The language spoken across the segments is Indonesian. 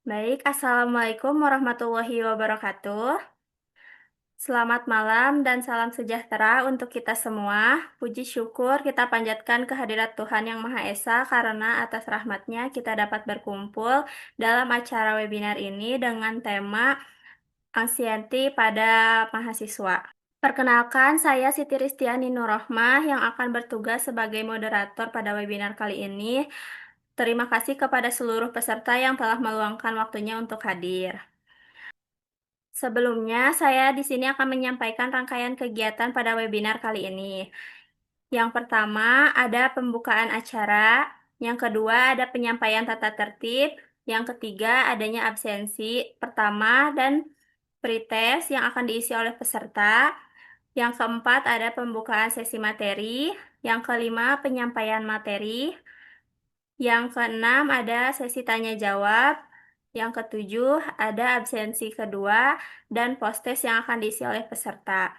Baik, Assalamualaikum warahmatullahi wabarakatuh. Selamat malam dan salam sejahtera untuk kita semua. Puji syukur kita panjatkan kehadirat Tuhan Yang Maha Esa karena atas rahmatnya kita dapat berkumpul dalam acara webinar ini dengan tema Anxiety pada mahasiswa. Perkenalkan, saya Siti Ristiani Nurrohmah yang akan bertugas sebagai moderator pada webinar kali ini. Terima kasih kepada seluruh peserta yang telah meluangkan waktunya untuk hadir. Sebelumnya, saya di sini akan menyampaikan rangkaian kegiatan pada webinar kali ini. Yang pertama, ada pembukaan acara. Yang kedua, ada penyampaian tata tertib. Yang ketiga, adanya absensi pertama dan pretest yang akan diisi oleh peserta. Yang keempat, ada pembukaan sesi materi. Yang kelima, penyampaian materi. Yang keenam, ada sesi tanya jawab. Yang ketujuh, ada absensi kedua dan post-test yang akan diisi oleh peserta.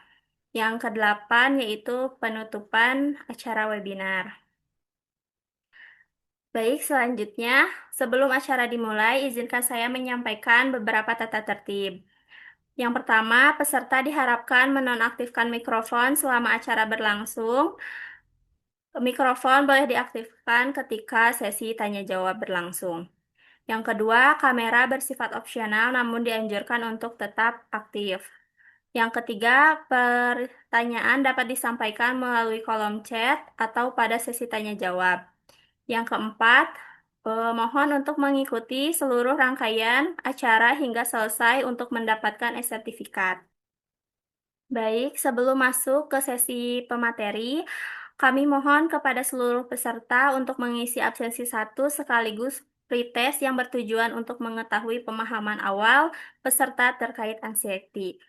Yang kedelapan, yaitu penutupan acara webinar. Baik, selanjutnya, sebelum acara dimulai, izinkan saya menyampaikan beberapa tata tertib. Yang pertama, peserta diharapkan menonaktifkan mikrofon selama acara berlangsung. Mikrofon boleh diaktifkan ketika sesi tanya jawab berlangsung. Yang kedua, kamera bersifat opsional namun dianjurkan untuk tetap aktif. Yang ketiga, pertanyaan dapat disampaikan melalui kolom chat atau pada sesi tanya jawab. Yang keempat, mohon untuk mengikuti seluruh rangkaian acara hingga selesai untuk mendapatkan e-sertifikat. Baik, sebelum masuk ke sesi pemateri, kami mohon kepada seluruh peserta untuk mengisi absensi 1 sekaligus pretest yang bertujuan untuk mengetahui pemahaman awal peserta terkait anxiety.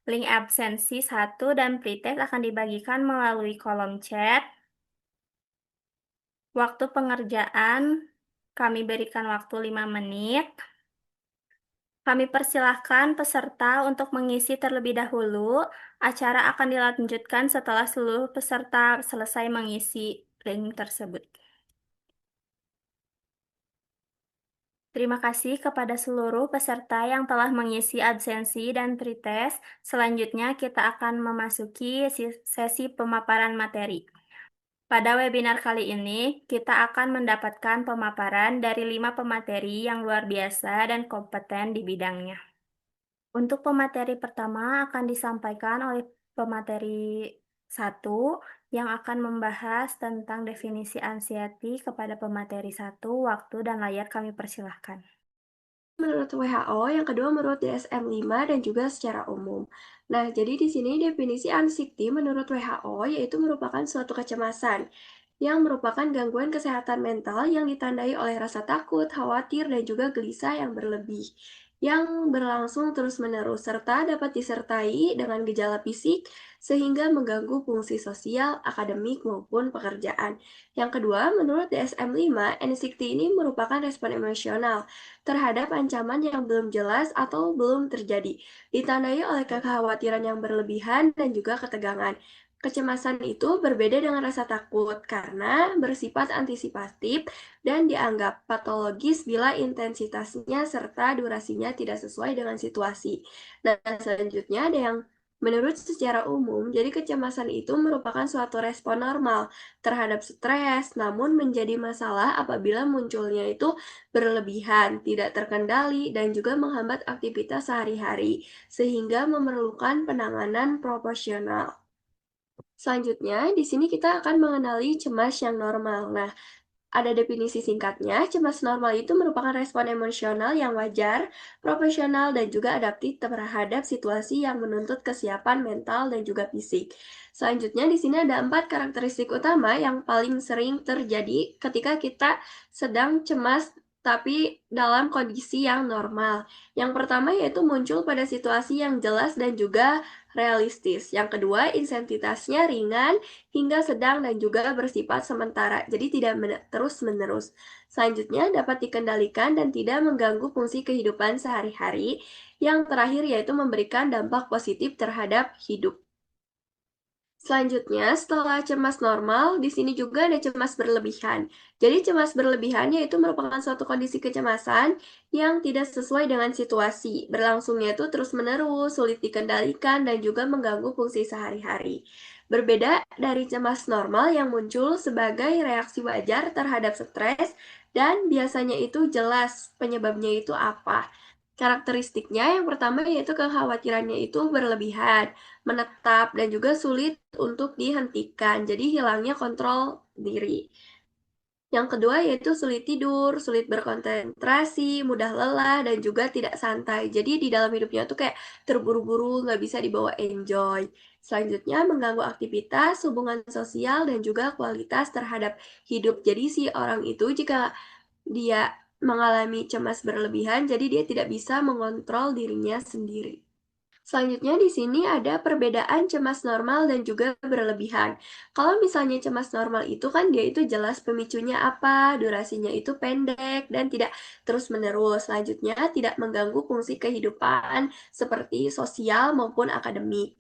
Link absensi 1 dan pretest akan dibagikan melalui kolom chat. Waktu pengerjaan kami berikan waktu 5 menit. Kami persilahkan peserta untuk mengisi terlebih dahulu. Acara akan dilanjutkan setelah seluruh peserta selesai mengisi link tersebut. Terima kasih kepada seluruh peserta yang telah mengisi absensi dan pretest. Selanjutnya kita akan memasuki sesi pemaparan materi. Pada webinar kali ini, kita akan mendapatkan pemaparan dari 5 pemateri yang luar biasa dan kompeten di bidangnya. Untuk pemateri pertama akan disampaikan oleh pemateri 1 yang akan membahas tentang definisi anxiety kepada pemateri 1, waktu dan layar kami persilahkan. Menurut WHO, yang kedua menurut DSM-5 dan juga secara umum. Nah, jadi di sini definisi anxiety menurut WHO yaitu merupakan suatu kecemasan yang merupakan gangguan kesehatan mental yang ditandai oleh rasa takut, khawatir, dan juga gelisah yang berlebih yang berlangsung terus-menerus serta dapat disertai dengan gejala fisik sehingga mengganggu fungsi sosial, akademik, maupun pekerjaan. Yang kedua, menurut DSM-5, anxiety ini merupakan respon emosional terhadap ancaman yang belum jelas atau belum terjadi, ditandai oleh kekhawatiran yang berlebihan dan juga ketegangan. Kecemasan itu berbeda dengan rasa takut karena bersifat antisipatif dan dianggap patologis bila intensitasnya serta durasinya tidak sesuai dengan situasi. Nah, selanjutnya ada yang menurut secara umum, jadi kecemasan itu merupakan suatu respon normal terhadap stres, namun menjadi masalah apabila munculnya itu berlebihan, tidak terkendali, dan juga menghambat aktivitas sehari-hari, sehingga memerlukan penanganan proporsional. Selanjutnya, di sini kita akan mengenali cemas yang normal. Nah, ada definisi singkatnya, cemas normal itu merupakan respon emosional yang wajar, profesional, dan juga adaptif terhadap situasi yang menuntut kesiapan mental dan juga fisik. Selanjutnya, di sini ada 4 karakteristik utama yang paling sering terjadi ketika kita sedang cemas tapi dalam kondisi yang normal. Yang pertama yaitu muncul pada situasi yang jelas dan juga realistis. Yang kedua, intensitasnya ringan hingga sedang dan juga bersifat sementara, jadi tidak terus-menerus. Selanjutnya, dapat dikendalikan dan tidak mengganggu fungsi kehidupan sehari-hari. Yang terakhir yaitu memberikan dampak positif terhadap hidup. Selanjutnya, setelah cemas normal, di sini juga ada cemas berlebihan. Jadi, cemas berlebihan yaitu merupakan suatu kondisi kecemasan yang tidak sesuai dengan situasi. Berlangsungnya itu terus-menerus, sulit dikendalikan, dan juga mengganggu fungsi sehari-hari. Berbeda dari cemas normal yang muncul sebagai reaksi wajar terhadap stres, dan biasanya itu jelas penyebabnya itu apa. Karakteristiknya yang pertama yaitu kekhawatirannya itu berlebihan, menetap, dan juga sulit untuk dihentikan. Jadi hilangnya kontrol diri. Yang kedua yaitu sulit tidur, sulit berkonsentrasi, mudah lelah, dan juga tidak santai. Jadi di dalam hidupnya tuh kayak terburu-buru, nggak bisa dibawa enjoy. Selanjutnya mengganggu aktivitas, hubungan sosial, dan juga kualitas terhadap hidup. Jadi si orang itu jika dia mengalami cemas berlebihan, jadi dia tidak bisa mengontrol dirinya sendiri. Selanjutnya di sini ada perbedaan cemas normal dan juga berlebihan. Kalau misalnya cemas normal itu kan dia itu jelas pemicunya apa, durasinya itu pendek dan tidak terus-menerus. Selanjutnya tidak mengganggu fungsi kehidupan seperti sosial maupun akademik.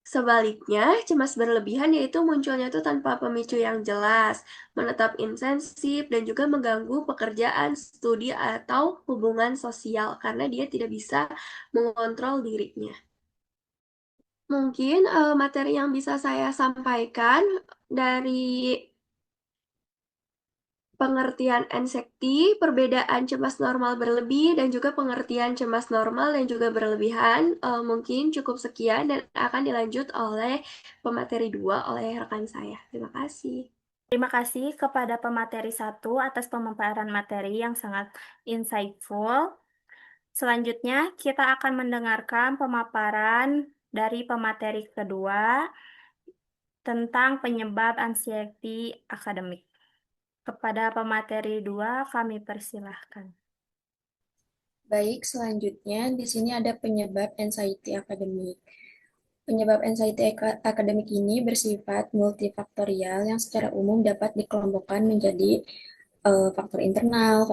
Sebaliknya, cemas berlebihan yaitu munculnya itu tanpa pemicu yang jelas, menetap intensif, dan juga mengganggu pekerjaan, studi, atau hubungan sosial karena dia tidak bisa mengontrol dirinya. Mungkin materi yang bisa saya sampaikan dari pengertian anxiety, perbedaan cemas normal berlebih, dan juga pengertian cemas normal dan juga berlebihan, mungkin cukup sekian dan akan dilanjut oleh pemateri 2 oleh rekan saya. Terima kasih. Terima kasih kepada pemateri satu atas pemaparan materi yang sangat insightful. Selanjutnya, kita akan mendengarkan pemaparan dari pemateri kedua tentang penyebab anxiety akademik. Kepada pemateri 2, kami persilahkan. Baik, selanjutnya di sini ada penyebab anxiety akademik. Penyebab anxiety akademik ini bersifat multifaktorial yang secara umum dapat dikelompokkan menjadi faktor internal,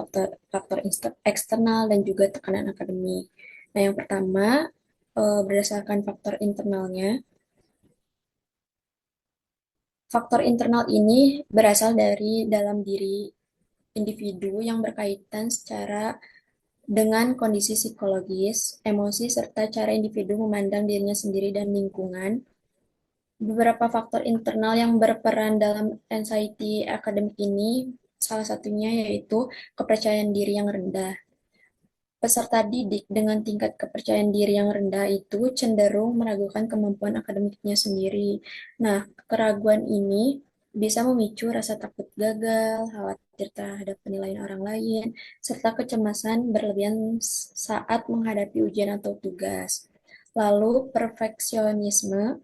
faktor eksternal, dan juga tekanan akademik. Nah, yang pertama, berdasarkan faktor internalnya, faktor internal ini berasal dari dalam diri individu yang berkaitan secara dengan kondisi psikologis, emosi, serta cara individu memandang dirinya sendiri dan lingkungan. Beberapa faktor internal yang berperan dalam anxiety akademik ini, salah satunya yaitu kepercayaan diri yang rendah. Peserta didik dengan tingkat kepercayaan diri yang rendah itu cenderung meragukan kemampuan akademiknya sendiri. Nah, keraguan ini bisa memicu rasa takut gagal, khawatir terhadap penilaian orang lain, serta kecemasan berlebihan saat menghadapi ujian atau tugas. Lalu, perfeksionisme.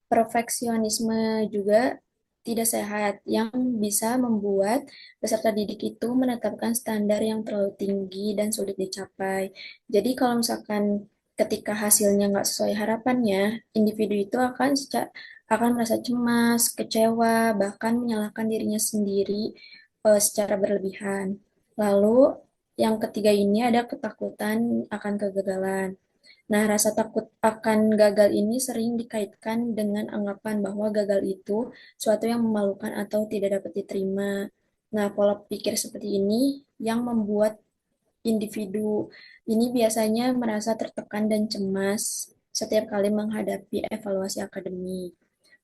Perfeksionisme juga tidak sehat yang bisa membuat peserta didik itu menetapkan standar yang terlalu tinggi dan sulit dicapai. Jadi kalau misalkan ketika hasilnya nggak sesuai harapannya, individu itu akan merasa cemas, kecewa, bahkan menyalahkan dirinya sendiri secara berlebihan. Lalu yang ketiga ini ada ketakutan akan kegagalan. Nah, rasa takut akan gagal ini sering dikaitkan dengan anggapan bahwa gagal itu suatu yang memalukan atau tidak dapat diterima. Nah, pola pikir seperti ini yang membuat individu ini biasanya merasa tertekan dan cemas setiap kali menghadapi evaluasi akademik.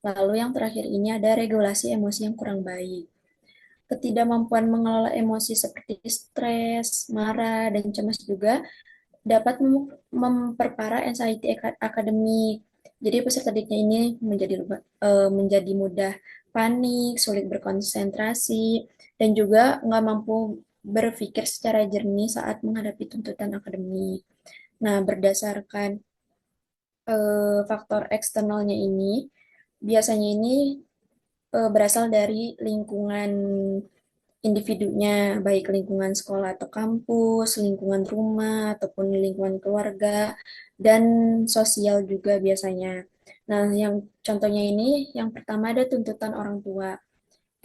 Lalu yang terakhir ini ada regulasi emosi yang kurang baik. Ketidakmampuan mengelola emosi seperti stres, marah, dan cemas juga dapat memperparah anxiety akademik. Jadi peserta didiknya ini menjadi mudah panik, sulit berkonsentrasi, dan juga nggak mampu berpikir secara jernih saat menghadapi tuntutan akademik. Nah, berdasarkan faktor eksternalnya ini, biasanya ini berasal dari lingkungan individunya, baik lingkungan sekolah atau kampus, lingkungan rumah, ataupun lingkungan keluarga, dan sosial juga biasanya. Nah, yang contohnya ini, yang pertama ada tuntutan orang tua.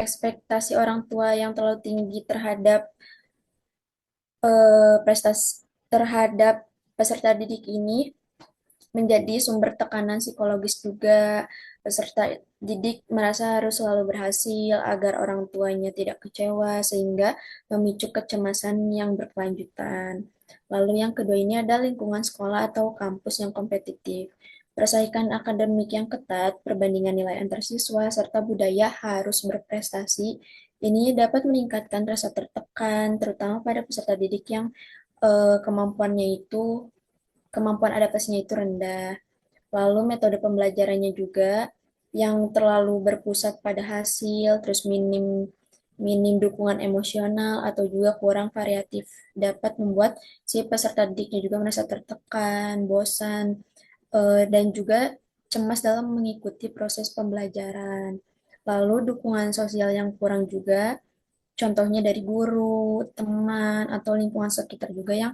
Ekspektasi orang tua yang terlalu tinggi terhadap prestasi terhadap peserta didik ini menjadi sumber tekanan psikologis juga. Peserta didik merasa harus selalu berhasil agar orang tuanya tidak kecewa, sehingga memicu kecemasan yang berkelanjutan. Lalu yang kedua ini ada lingkungan sekolah atau kampus yang kompetitif. Persaingan akademik yang ketat, perbandingan nilai antar siswa, serta budaya harus berprestasi, ini dapat meningkatkan rasa tertekan, terutama pada peserta didik yang kemampuan adaptasinya itu rendah. Lalu metode pembelajarannya juga yang terlalu berpusat pada hasil, terus minim minim dukungan emosional atau juga kurang variatif dapat membuat si peserta didiknya juga merasa tertekan, bosan, dan juga cemas dalam mengikuti proses pembelajaran. Lalu dukungan sosial yang kurang juga, contohnya dari guru, teman, atau lingkungan sekitar juga yang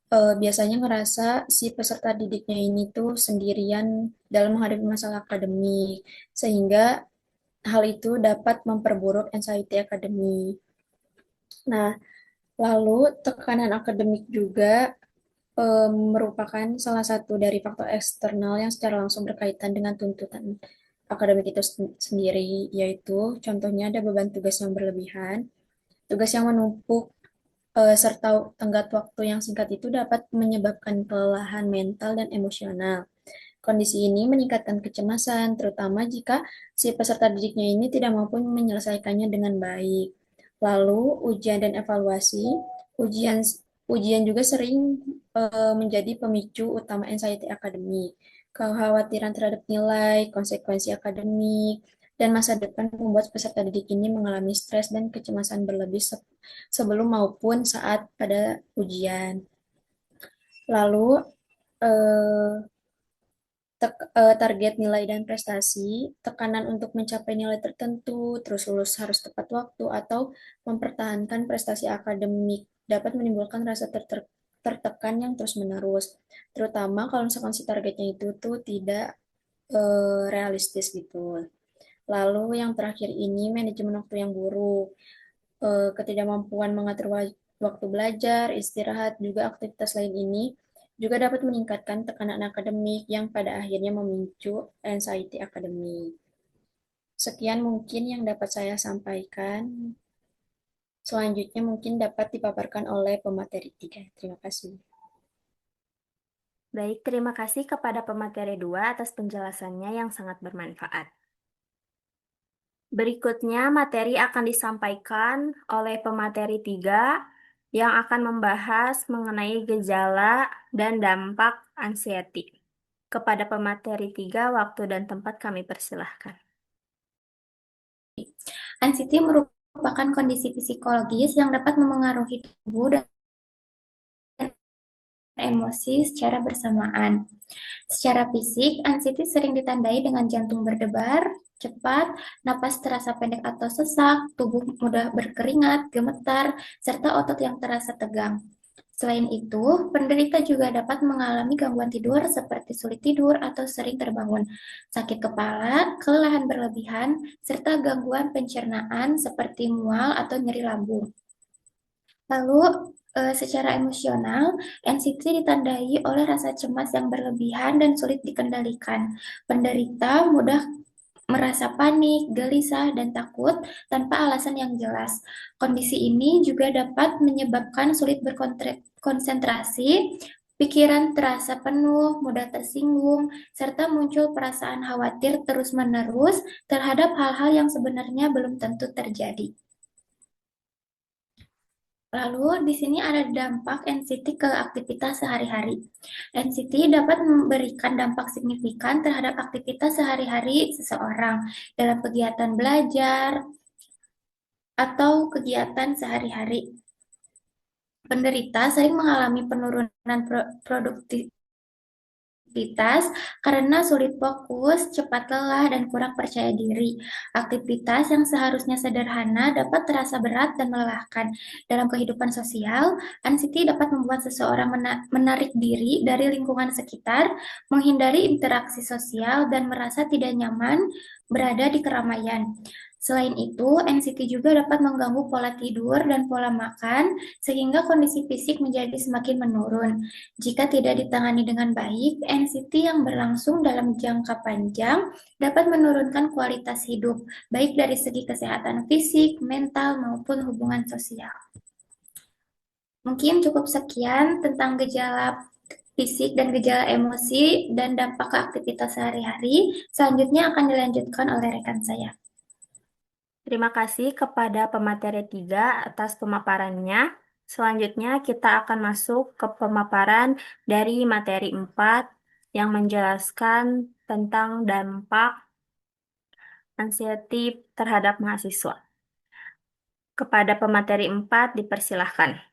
biasanya ngerasa si peserta didiknya ini tuh sendirian dalam menghadapi masalah akademik, sehingga hal itu dapat memperburuk anxiety akademik. Nah, lalu tekanan akademik juga merupakan salah satu dari faktor eksternal yang secara langsung berkaitan dengan tuntutan akademik itu sendiri, yaitu contohnya ada beban tugas yang berlebihan, tugas yang menumpuk, serta tenggat waktu yang singkat itu dapat menyebabkan kelelahan mental dan emosional. Kondisi ini meningkatkan kecemasan, terutama jika si peserta didiknya ini tidak mampu menyelesaikannya dengan baik. Lalu, ujian dan evaluasi. Ujian ujian juga sering menjadi pemicu utama anxiety akademik. Kekhawatiran terhadap nilai, konsekuensi akademik, dan masa depan membuat peserta didik ini mengalami stres dan kecemasan berlebih sebelum maupun saat pada ujian. Lalu, eh, target nilai dan prestasi, tekanan untuk mencapai nilai tertentu, terus lulus harus tepat waktu, atau mempertahankan prestasi akademik dapat menimbulkan rasa tertekan yang terus-menerus, terutama kalau misalkan si targetnya itu tuh tidak realistis gitu. Lalu yang terakhir ini manajemen waktu yang buruk, ketidakmampuan mengatur waktu belajar, istirahat, juga aktivitas lain ini juga dapat meningkatkan tekanan akademik yang pada akhirnya memicu anxiety akademik. Sekian mungkin yang dapat saya sampaikan. Selanjutnya mungkin dapat dipaparkan oleh pemateri 3. Terima kasih. Baik, terima kasih kepada pemateri 2 atas penjelasannya yang sangat bermanfaat. Berikutnya, materi akan disampaikan oleh pemateri 3 yang akan membahas mengenai gejala dan dampak anxiety. Kepada pemateri 3, waktu dan tempat kami persilahkan. Anxiety merupakan kondisi psikologis yang dapat memengaruhi tubuh dan emosi secara bersamaan. Secara fisik, anxiety sering ditandai dengan jantung berdebar cepat, napas terasa pendek atau sesak, tubuh mudah berkeringat, gemetar, serta otot yang terasa tegang. Selain itu, penderita juga dapat mengalami gangguan tidur seperti sulit tidur atau sering terbangun, sakit kepala, kelelahan berlebihan, serta gangguan pencernaan seperti mual atau nyeri lambung. Lalu, secara emosional, anxiety ditandai oleh rasa cemas yang berlebihan dan sulit dikendalikan. Penderita mudah merasa panik, gelisah, dan takut tanpa alasan yang jelas. Kondisi ini juga dapat menyebabkan sulit berkonsentrasi, pikiran terasa penuh, mudah tersinggung, serta muncul perasaan khawatir terus-menerus terhadap hal-hal yang sebenarnya belum tentu terjadi. Lalu di sini ada dampak anxiety ke aktivitas sehari-hari. Anxiety dapat memberikan dampak signifikan terhadap aktivitas sehari-hari seseorang dalam kegiatan belajar atau kegiatan sehari-hari. Penderita sering mengalami penurunan produktivitas karena sulit fokus, cepat lelah, dan kurang percaya diri. Aktivitas yang seharusnya sederhana dapat terasa berat dan melelahkan. Dalam kehidupan sosial, anxiety dapat membuat seseorang menarik diri dari lingkungan sekitar, menghindari interaksi sosial, dan merasa tidak nyaman berada di keramaian. Selain itu, anxiety juga dapat mengganggu pola tidur dan pola makan, sehingga kondisi fisik menjadi semakin menurun. Jika tidak ditangani dengan baik, anxiety yang berlangsung dalam jangka panjang dapat menurunkan kualitas hidup, baik dari segi kesehatan fisik, mental, maupun hubungan sosial. Mungkin cukup sekian tentang gejala fisik dan gejala emosi dan dampak ke aktivitas sehari-hari. Selanjutnya akan dilanjutkan oleh rekan saya. Terima kasih kepada pemateri 3 atas pemaparannya. Selanjutnya kita akan masuk ke pemaparan dari materi 4 yang menjelaskan tentang dampak anxiety terhadap mahasiswa. Kepada pemateri 4 dipersilahkan.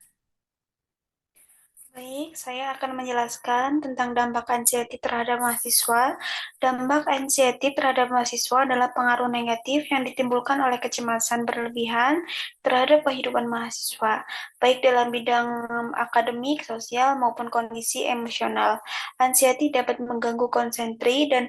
Baik, saya akan menjelaskan tentang dampak anxiety terhadap mahasiswa. Dampak anxiety terhadap mahasiswa adalah pengaruh negatif yang ditimbulkan oleh kecemasan berlebihan terhadap kehidupan mahasiswa, baik dalam bidang akademik, sosial, maupun kondisi emosional. Anxiety dapat mengganggu konsentrasi dan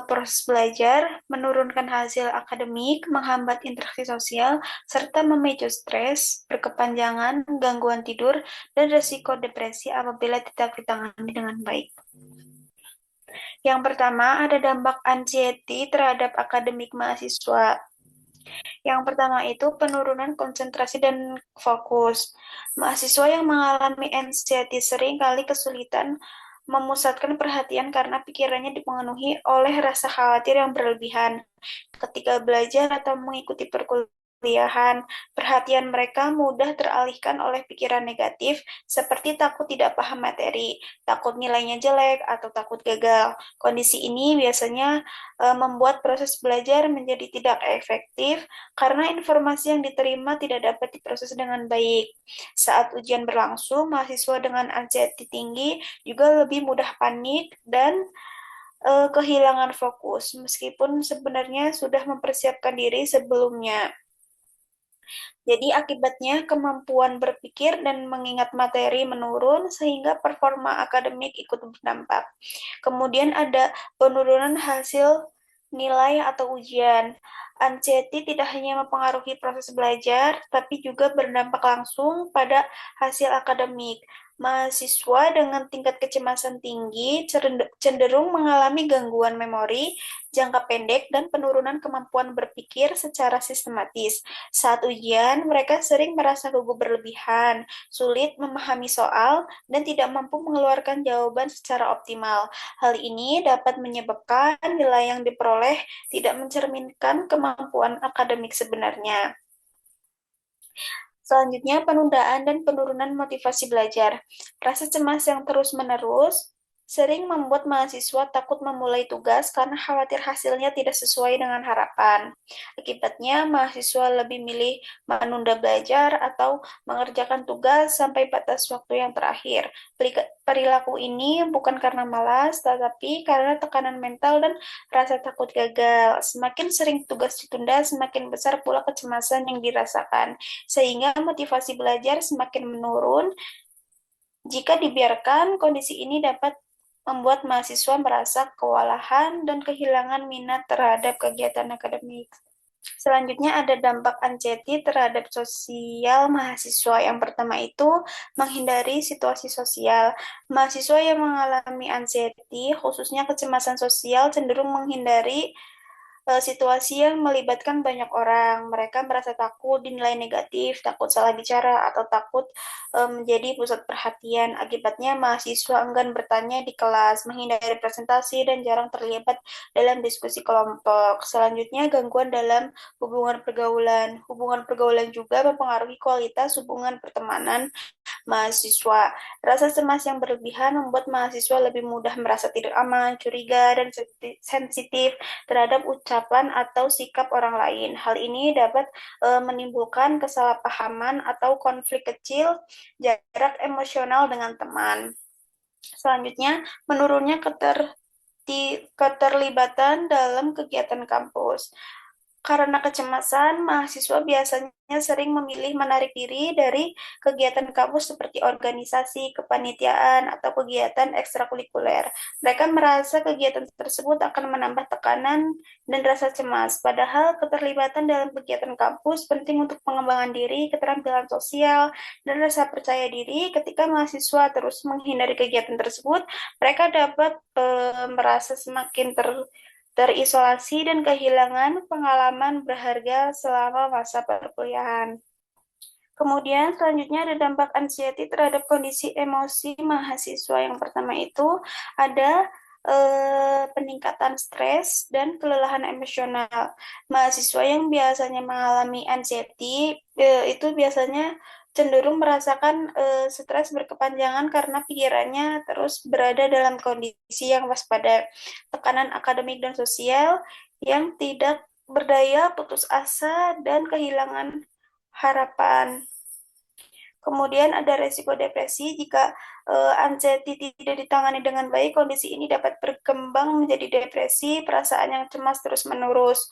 proses belajar, menurunkan hasil akademik, menghambat interaksi sosial, serta memicu stres, berkepanjangan, gangguan tidur, dan risiko depresi apabila tidak ditangani dengan baik. Yang pertama, ada dampak anxiety terhadap akademik mahasiswa. Yang pertama itu penurunan konsentrasi dan fokus. Mahasiswa yang mengalami anxiety sering kali kesulitan memusatkan perhatian karena pikirannya dipenuhi oleh rasa khawatir yang berlebihan. Ketika belajar atau mengikuti perkuliahan, perhatian mereka mudah teralihkan oleh pikiran negatif seperti takut tidak paham materi, takut nilainya jelek, atau takut gagal. Kondisi ini biasanya membuat proses belajar menjadi tidak efektif karena informasi yang diterima tidak dapat diproses dengan baik. Saat ujian berlangsung, mahasiswa dengan anxiety tinggi juga lebih mudah panik dan kehilangan fokus, meskipun sebenarnya sudah mempersiapkan diri sebelumnya. Jadi akibatnya kemampuan berpikir dan mengingat materi menurun sehingga performa akademik ikut berdampak. Kemudian ada penurunan hasil nilai atau ujian. Anxiety tidak hanya mempengaruhi proses belajar, tapi juga berdampak langsung pada hasil akademik. Mahasiswa dengan tingkat kecemasan tinggi cenderung mengalami gangguan memori jangka pendek dan penurunan kemampuan berpikir secara sistematis. Saat ujian, mereka sering merasa gugup berlebihan, sulit memahami soal, dan tidak mampu mengeluarkan jawaban secara optimal. Hal ini dapat menyebabkan nilai yang diperoleh tidak mencerminkan kemampuan akademik sebenarnya. Selanjutnya, penundaan dan penurunan motivasi belajar. Rasa cemas yang terus-menerus sering membuat mahasiswa takut memulai tugas karena khawatir hasilnya tidak sesuai dengan harapan. Akibatnya, mahasiswa lebih milih menunda belajar atau mengerjakan tugas sampai batas waktu yang terakhir. Perilaku ini bukan karena malas, tetapi karena tekanan mental dan rasa takut gagal. Semakin sering tugas ditunda, semakin besar pula kecemasan yang dirasakan, sehingga motivasi belajar semakin menurun. Jika dibiarkan, kondisi ini dapat membuat mahasiswa merasa kewalahan dan kehilangan minat terhadap kegiatan akademik. Selanjutnya ada dampak anxiety terhadap sosial mahasiswa. Yang pertama itu menghindari situasi sosial. Mahasiswa yang mengalami anxiety, khususnya kecemasan sosial, cenderung menghindari situasi yang melibatkan banyak orang. Mereka merasa takut dinilai negatif, takut salah bicara, atau takut menjadi pusat perhatian. Akibatnya mahasiswa enggan bertanya di kelas, menghindari presentasi, dan jarang terlibat dalam diskusi kelompok. Selanjutnya, gangguan dalam hubungan pergaulan. Hubungan pergaulan juga mempengaruhi kualitas hubungan pertemanan mahasiswa. Rasa cemas yang berlebihan membuat mahasiswa lebih mudah merasa tidak aman, curiga, dan sensitif terhadap ucapan atau sikap orang lain. Hal ini dapat menimbulkan kesalahpahaman atau konflik kecil, jarak emosional dengan teman. Selanjutnya, menurunnya keterlibatan dalam kegiatan kampus. Karena kecemasan, mahasiswa biasanya sering memilih menarik diri dari kegiatan kampus seperti organisasi, kepanitiaan, atau kegiatan ekstrakurikuler. Mereka merasa kegiatan tersebut akan menambah tekanan dan rasa cemas, padahal keterlibatan dalam kegiatan kampus penting untuk pengembangan diri, keterampilan sosial, dan rasa percaya diri. Ketika mahasiswa terus menghindari kegiatan tersebut, mereka dapat merasa semakin terisolasi dan kehilangan pengalaman berharga selama masa perkuliahan. Kemudian selanjutnya ada dampak anxiety terhadap kondisi emosi mahasiswa. Yang pertama itu ada peningkatan stres dan kelelahan emosional. Mahasiswa yang biasanya mengalami anxiety itu biasanya cenderung merasakan stres berkepanjangan karena pikirannya terus berada dalam kondisi yang waspada, tekanan akademik dan sosial yang tidak berdaya, putus asa, dan kehilangan harapan. Kemudian ada resiko depresi jika anxiety tidak ditangani dengan baik, kondisi ini dapat berkembang menjadi depresi, perasaan yang cemas terus-menerus.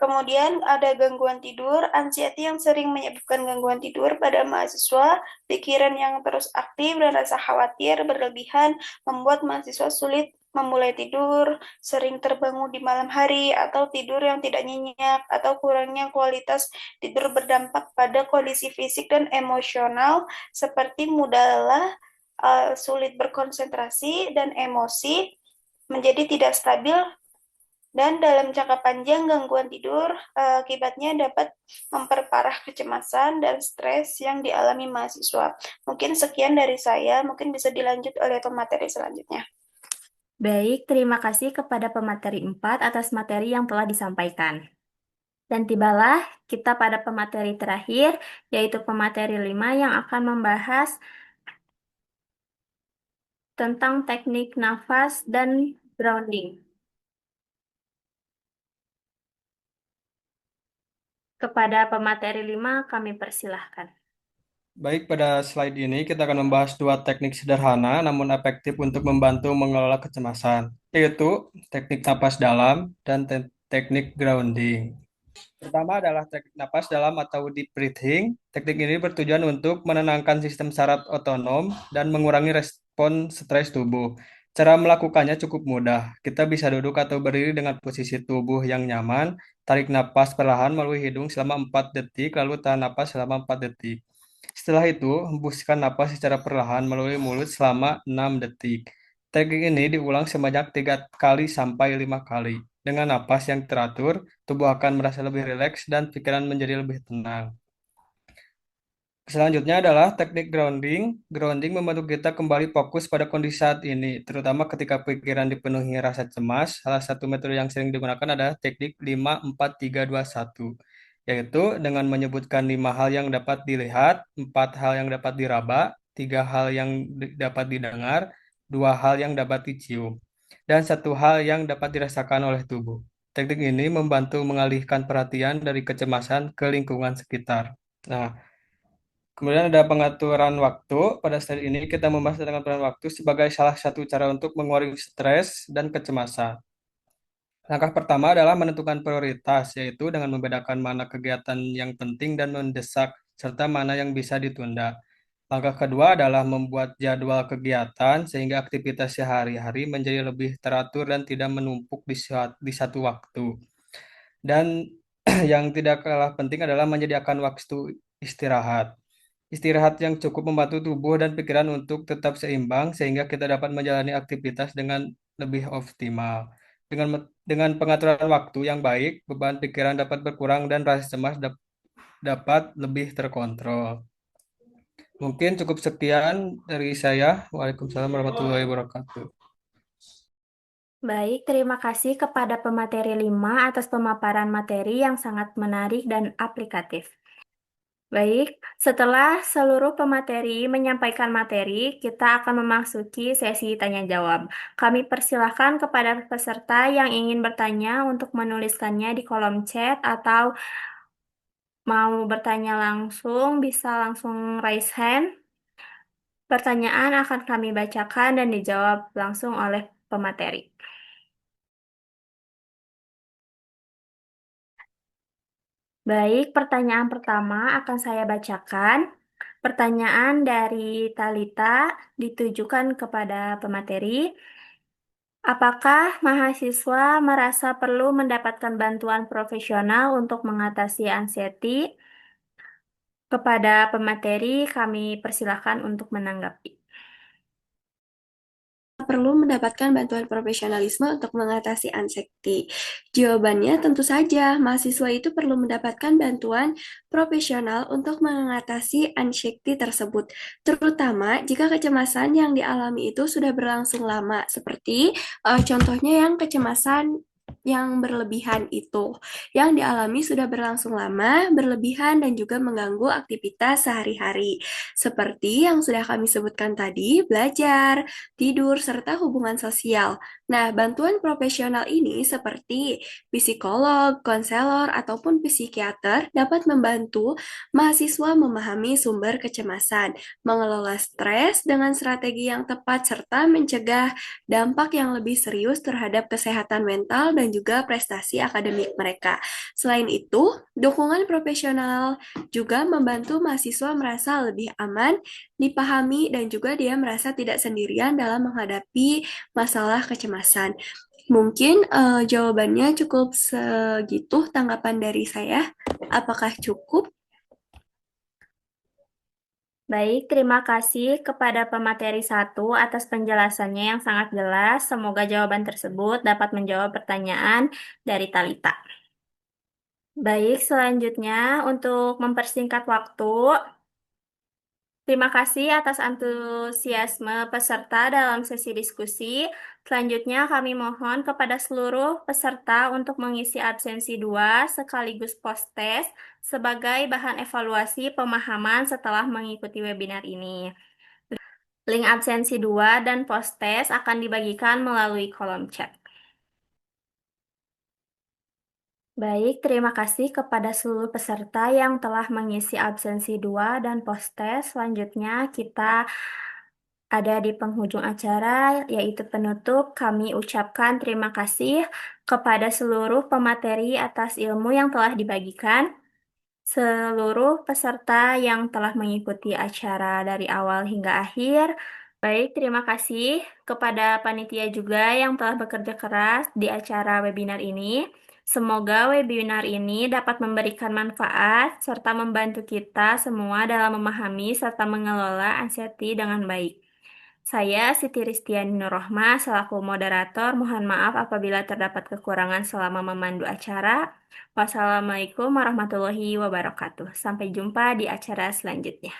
Kemudian ada gangguan tidur, anxiety yang sering menyebabkan gangguan tidur pada mahasiswa, pikiran yang terus aktif dan rasa khawatir berlebihan membuat mahasiswa sulit memulai tidur, sering terbangun di malam hari, atau tidur yang tidak nyenyak, atau kurangnya kualitas tidur berdampak pada kondisi fisik dan emosional, seperti mudah lelah, sulit berkonsentrasi, dan emosi menjadi tidak stabil dan dalam jangka panjang, gangguan tidur akibatnya dapat memperparah kecemasan dan stres yang dialami mahasiswa. Mungkin sekian dari saya, mungkin bisa dilanjut oleh pemateri selanjutnya. Baik, terima kasih kepada pemateri 4 atas materi yang telah disampaikan. Dan tibalah kita pada pemateri terakhir, yaitu pemateri 5 yang akan membahas tentang teknik nafas dan grounding. Kepada pemateri 5 kami persilahkan. Baik, pada slide ini kita akan membahas dua teknik sederhana namun efektif untuk membantu mengelola kecemasan, yaitu teknik napas dalam dan teknik grounding. Pertama adalah teknik napas dalam atau deep breathing. Teknik ini bertujuan untuk menenangkan sistem saraf otonom dan mengurangi respon stres tubuh. Cara melakukannya cukup mudah. Kita bisa duduk atau berdiri dengan posisi tubuh yang nyaman, tarik napas perlahan melalui hidung selama 4 detik, lalu tahan napas selama 4 detik. Setelah itu, hembuskan napas secara perlahan melalui mulut selama 6 detik. Teknik ini diulang sebanyak 3 kali sampai 5 kali. Dengan napas yang teratur, tubuh akan merasa lebih rileks dan pikiran menjadi lebih tenang. Selanjutnya adalah teknik grounding. Grounding membantu kita kembali fokus pada kondisi saat ini, terutama ketika pikiran dipenuhi rasa cemas. Salah satu metode yang sering digunakan adalah teknik 5-4-3-2-1, yaitu dengan menyebutkan 5 hal yang dapat dilihat, 4 hal yang dapat diraba, 3 hal yang dapat didengar, 2 hal yang dapat dicium, dan 1 hal yang dapat dirasakan oleh tubuh. Teknik ini membantu mengalihkan perhatian dari kecemasan ke lingkungan sekitar. Nah, kemudian ada pengaturan waktu. Pada slide ini kita membahas tentang pengaturan waktu sebagai salah satu cara untuk mengurangi stres dan kecemasan. Langkah pertama adalah menentukan prioritas, yaitu dengan membedakan mana kegiatan yang penting dan mendesak, serta mana yang bisa ditunda. Langkah kedua adalah membuat jadwal kegiatan sehingga aktivitas sehari-hari menjadi lebih teratur dan tidak menumpuk di satu waktu. Dan yang tidak kalah penting adalah menyediakan waktu istirahat. Istirahat yang cukup membantu tubuh dan pikiran untuk tetap seimbang sehingga kita dapat menjalani aktivitas dengan lebih optimal. Dengan pengaturan waktu yang baik, beban pikiran dapat berkurang dan rasa cemas dapat lebih terkontrol. Mungkin cukup sekian dari saya. Waalaikumsalam warahmatullahi wabarakatuh. Baik, terima kasih kepada pemateri 5 atas pemaparan materi yang sangat menarik dan aplikatif. Baik, setelah seluruh pemateri menyampaikan materi, kita akan memasuki sesi tanya jawab. Kami persilahkan kepada peserta yang ingin bertanya untuk menuliskannya di kolom chat atau mau bertanya langsung bisa langsung raise hand. Pertanyaan akan kami bacakan dan dijawab langsung oleh pemateri. Baik, pertanyaan pertama akan saya bacakan. Pertanyaan dari Talita ditujukan kepada pemateri. Apakah mahasiswa merasa perlu mendapatkan bantuan profesional untuk mengatasi anxiety? Kepada pemateri, kami persilakan untuk menanggapi. Perlu mendapatkan bantuan profesionalisme untuk mengatasi anxiety? Jawabannya tentu saja, mahasiswa itu perlu mendapatkan bantuan profesional untuk mengatasi anxiety tersebut, terutama jika kecemasan yang dialami itu sudah berlangsung lama, seperti contohnya yang kecemasan yang berlebihan itu, yang dialami sudah berlangsung lama, berlebihan, dan juga mengganggu aktivitas sehari-hari, seperti yang sudah kami sebutkan tadi, belajar, tidur, serta hubungan sosial. Nah, bantuan profesional ini seperti psikolog, konselor, ataupun psikiater dapat membantu mahasiswa memahami sumber kecemasan, mengelola stres dengan strategi yang tepat, serta mencegah dampak yang lebih serius terhadap kesehatan mental dan juga prestasi akademik mereka. Selain itu, dukungan profesional juga membantu mahasiswa merasa lebih aman, dipahami, dan juga dia merasa tidak sendirian dalam menghadapi masalah kecemasan. Mungkin jawabannya cukup segitu tanggapan dari saya. Apakah cukup? Baik, terima kasih kepada pemateri 1 atas penjelasannya yang sangat jelas. Semoga jawaban tersebut dapat menjawab pertanyaan dari Talita. Baik, selanjutnya untuk mempersingkat waktu, terima kasih atas antusiasme peserta dalam sesi diskusi. Selanjutnya kami mohon kepada seluruh peserta untuk mengisi absensi 2 sekaligus post-test sebagai bahan evaluasi pemahaman setelah mengikuti webinar ini. Link absensi 2 dan post-test akan dibagikan melalui kolom chat. Baik, terima kasih kepada seluruh peserta yang telah mengisi absensi 2 dan post-test. Selanjutnya kita ada di penghujung acara, yaitu penutup. Kami ucapkan terima kasih kepada seluruh pemateri atas ilmu yang telah dibagikan, seluruh peserta yang telah mengikuti acara dari awal hingga akhir. Baik, terima kasih kepada panitia juga yang telah bekerja keras di acara webinar ini. Semoga webinar ini dapat memberikan manfaat serta membantu kita semua dalam memahami serta mengelola anxiety dengan baik. Saya Siti Ristiani Nurrohma selaku moderator. Mohon maaf apabila terdapat kekurangan selama memandu acara. Wassalamualaikum warahmatullahi wabarakatuh. Sampai jumpa di acara selanjutnya.